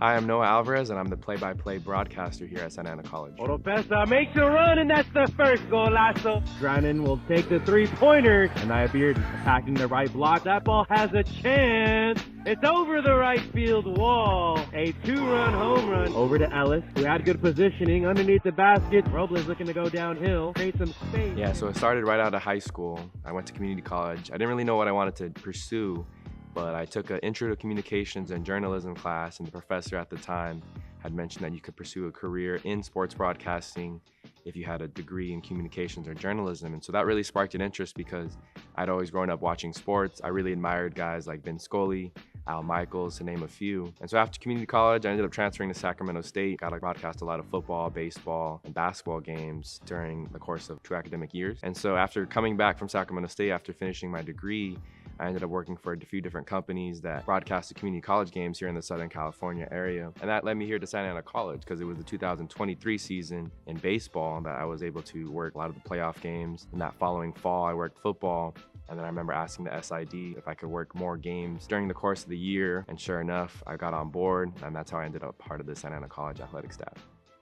Hi, I'm Noah Alvarez, and I'm the play-by-play broadcaster here at Santa Ana College. Oropesa makes a run, and that's the first golazo. Drennan will take the three-pointer, and Nia Beard attacking the right block. That ball has a chance. It's over the right field wall. A two-run home run over to Ellis, who had good positioning underneath the basket. Robles looking to go downhill, create some space. Yeah, so it started right out of high school. I went to community college. I didn't really know what I wanted to pursue, but I took an intro to communications and journalism class, and the professor at the time had mentioned that you could pursue a career in sports broadcasting if you had a degree in communications or journalism. And so that really sparked an interest because I'd always grown up watching sports. I really admired guys like Vin Scully, Al Michaels, to name a few. And so after community college, I ended up transferring to Sacramento State. Got to broadcast a lot of football, baseball, and basketball games during the course of 2 academic years. And so after coming back from Sacramento State, after finishing my degree, I ended up working for a few different companies that broadcasted community college games here in the Southern California area. And that led me here to Santa Ana College because it was the 2023 season in baseball that I was able to work a lot of the playoff games. And that following fall, I worked football. And then I remember asking the SID if I could work more games during the course of the year. And sure enough, I got on board, and that's how I ended up part of the Santa Ana College athletic staff.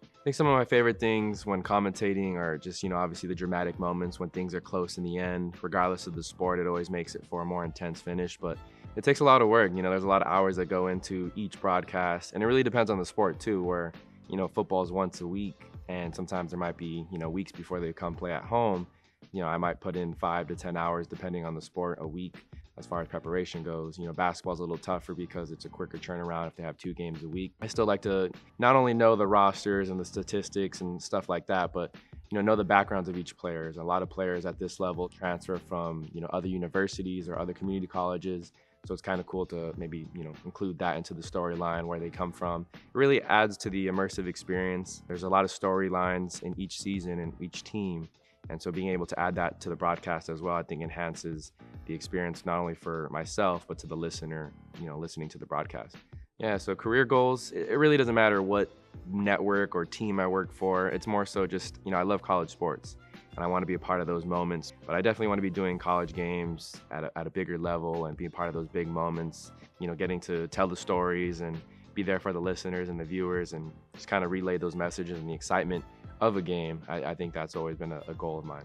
I think some of my favorite things when commentating are just, obviously the dramatic moments when things are close in the end. Regardless of the sport, it always makes it for a more intense finish, but it takes a lot of work. There's a lot of hours that go into each broadcast, and it really depends on the sport too, where, football is once a week, and sometimes there might be, weeks before they come play at home. I might put in 5 to 10 hours, depending on the sport, a week as far as preparation goes. Basketball's a little tougher because it's a quicker turnaround if they have 2 games a week. I still like to not only know the rosters and the statistics and stuff like that, but know the backgrounds of each player. A lot of players at this level transfer from other universities or other community colleges. So it's kind of cool to maybe, include that into the storyline, where they come from. It really adds to the immersive experience. There's a lot of storylines in each season and each team. And so being able to add that to the broadcast as well, I think enhances the experience not only for myself, but to the listener, listening to the broadcast. Yeah, so career goals, it really doesn't matter what network or team I work for. It's more so just, I love college sports and I want to be a part of those moments. But I definitely want to be doing college games at a bigger level and be a part of those big moments, getting to tell the stories and be there for the listeners and the viewers and just kind of relay those messages and the excitement of a game. I think that's always been a goal of mine.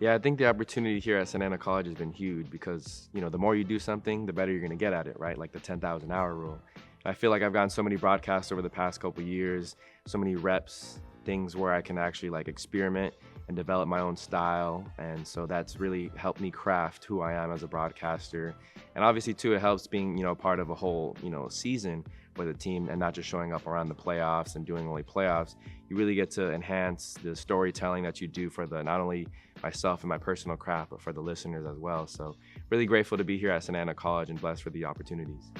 Yeah, I think the opportunity here at Santa Ana College has been huge because, the more you do something, the better you're going to get at it, right? Like the 10,000 hour rule. I feel like I've gotten so many broadcasts over the past couple of years, so many reps, things where I can actually experiment and develop my own style. And so that's really helped me craft who I am as a broadcaster. And obviously too, it helps being, part of a whole, season with a team and not just showing up around the playoffs and doing only playoffs. You really get to enhance the storytelling that you do for not only myself and my personal craft, but for the listeners as well. So really grateful to be here at Santa Ana College and blessed for the opportunities.